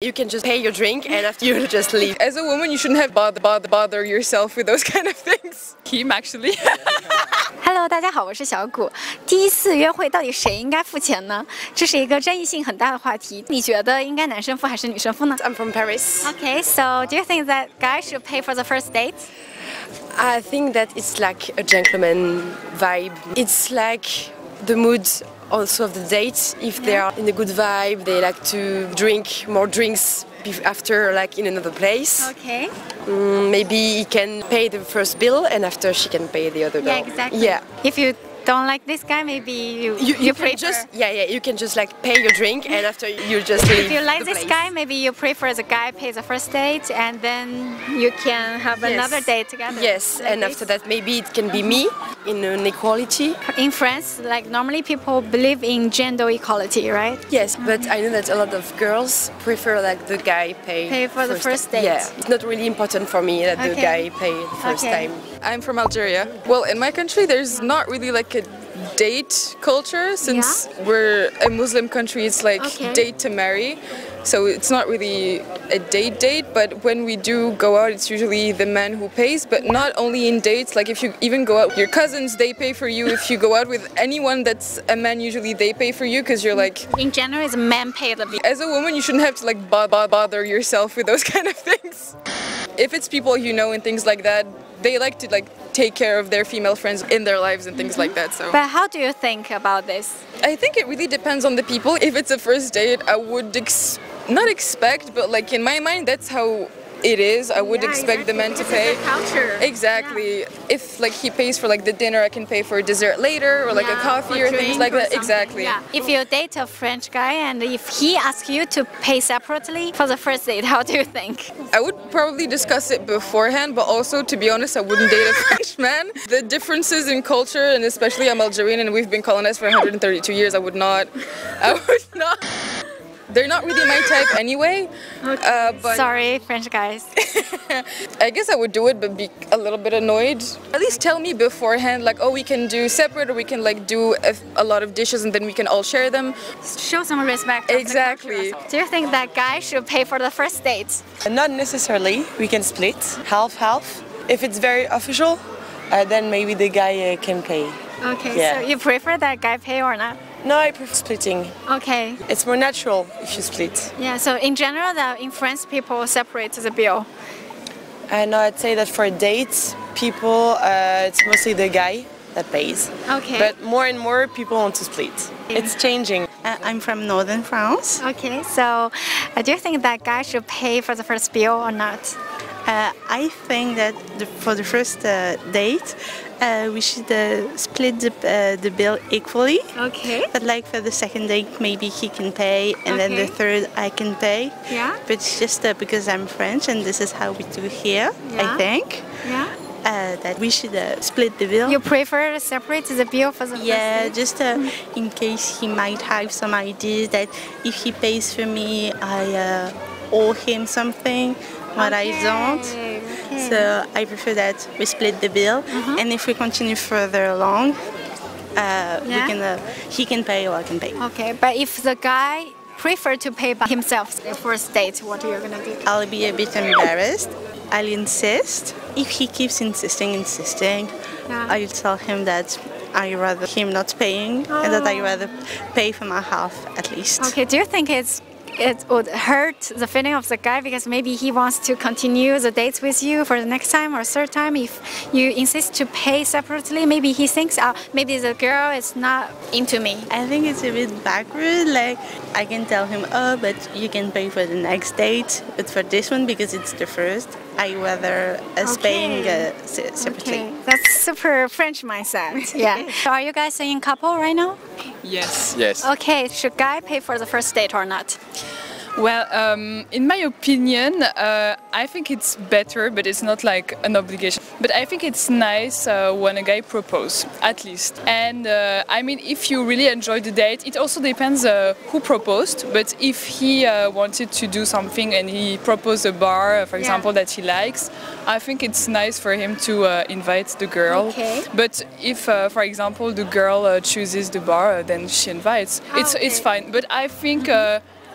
you can just pay your drink and after you just leave. As a woman, you shouldn't have bother yourself with those kind of things. Him actually. Hello， 大家好，我是小谷。第一次约会到底谁应该付钱呢？这是一个争议性很大的话题。你觉得应该男生付还是女生付呢 I'm from Paris. Okay, so do you think that guys should pay for the first date? I think that it's like a gentleman vibe. It's like the mood also of the date. If they are in a good vibe, they like to drink more drinks after, like in another place. Okay. Maybe he can pay the first bill and after she can pay the other bill. Yeah, exactly. Yeah. If you don't like this guy, maybe you You prefer. can just you can just like pay your drink and after you just leave. If you like the this place. guy, maybe you prefer the guy pays the first date and then you can have another date together. Yes, like and this. after that maybe it can be me in an equality. In France, like normally people believe in gender equality, right? Yes, but I know that a lot of girls prefer like the guy pay for the first date. Yeah, it's not really important for me that the Okay. guy pay the first Okay. time. I'm from Algeria. Well, in my country, there's not really like a date culture since we're a Muslim country. It's like date to marry. So it's not really a date, but when we do go out, it's usually the man who pays, but not only in dates. Like if you even go out with your cousins, they pay for you. If you go out with anyone that's a man, usually they pay for you because you're like... In general, it's men pay the bill. As a woman, you shouldn't have to like bother yourself with those kind of things. If it's people you know and things like that, they like to like take care of their female friends in their lives and things like that. So But how do you think about this? I think it really depends on the people. If it's a first date, I would not expect, but like in my mind, that's how it is. I would expect the man to pay. Culture. Exactly. If like he pays for like the dinner, I can pay for dessert later or like a coffee or things like that. Exactly. Yeah. If you date a French guy and if he asks you to pay separately for the first date, how do you think? I would probably discuss it beforehand, but also, to be honest, I wouldn't date a French man. The differences in culture, and especially I'm Algerian and we've been colonized for 132 years, I would not. They're not really my type anyway. But Sorry, French guys. I guess I would do it, but be a little bit annoyed. At least tell me beforehand, like, oh, we can do separate, or we can like do a lot of dishes and then we can all share them. Show some respect. of the Exactly. culture. Do you think that guy should pay for the first date? Not necessarily. We can split half. If it's very official, then maybe the guy can pay. Okay, Yeah. so you prefer that guy pay or not? No, I prefer splitting. Okay. It's more natural if you split. Yeah, so in general, in France, people separate the bill. No, I'd say that for dates, people, it's mostly the guy that pays. Okay. But more and more people want to split. It's changing. I'm from northern France. Okay, so do you think that guy should pay for the first bill or not? I think that for the first date, we should split the bill equally. Okay. But like for the second date, maybe he can pay, and then the third I can pay. Yeah. But it's just because I'm French, and this is how we do here. Yeah. I think Yeah. that we should split the bill. You prefer to separate the bill for the first Yeah, date? just in case he might have some ideas that if he pays for me, I owe him something, what I don't. Okay. So I prefer that we split the bill, and if we continue further along, he can pay or I can pay. Okay, but if the guy prefer to pay by himself the first date, what are you gonna do? I'll be a bit embarrassed. I'll insist. If he keeps insisting, I'll tell him that I rather him not paying and that I rather pay for my half at least. Okay, do you think it would hurt the feeling of the guy because maybe he wants to continue the dates with you for the next time or third time if you insist to pay separately? Maybe he thinks, maybe the girl is not into me. I think it's a bit backward. Like I can tell him, oh, but you can pay for the next date, but for this one because it's the first, I rather paying separately. Okay, that's super French mindset. Yeah. So are you guys in couple right now? Yes. Yes. Okay, should guy pay for the first date or not? Well, in my opinion, I think it's better, but it's not like an obligation. But I think it's nice when a guy proposes, at least. And I mean, if you really enjoy the date, it also depends who proposed. But if he wanted to do something and he proposed a bar, for example, that he likes, I think it's nice for him to invite the girl. Okay. But if, for example, the girl chooses the bar, then she invites. It's fine. But I think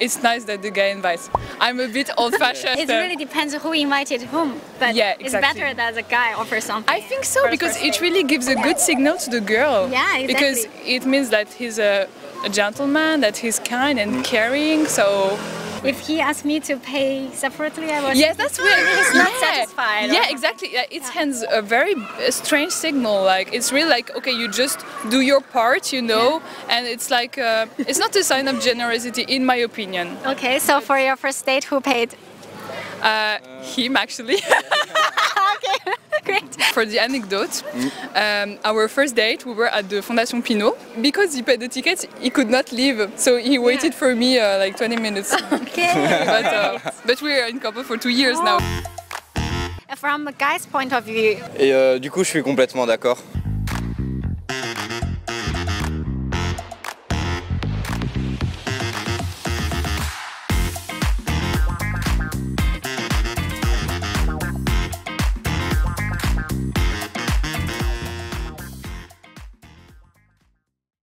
it's nice that the guy invites. I'm a bit old-fashioned. It really depends who invited whom, but Yeah, it's exactly. better that the guy offers something. I think so, for the because first it date. really gives a good signal to the girl. Yeah, exactly. Because it means that he's a gentleman, that he's kind and caring, so... If he asked me to pay separately, I would. Yes, that's weird. He's not satisfied. or Yeah, something. exactly. It sends a very strange signal. Like it's really like, okay, you just do your part, you know, and it's like it's not a sign of generosity, in my opinion. Okay, so for your first date, who paid? Him actually. Okay, great. For the anecdote, our first date, we were at the Fondation Pinault. Because he paid the ticket, he could not leave, so he waited for me like 20 minutes. Okay. But we're in couple for 2 years now. From a guy's point of view, Et du coup, je suis complètement d'accord.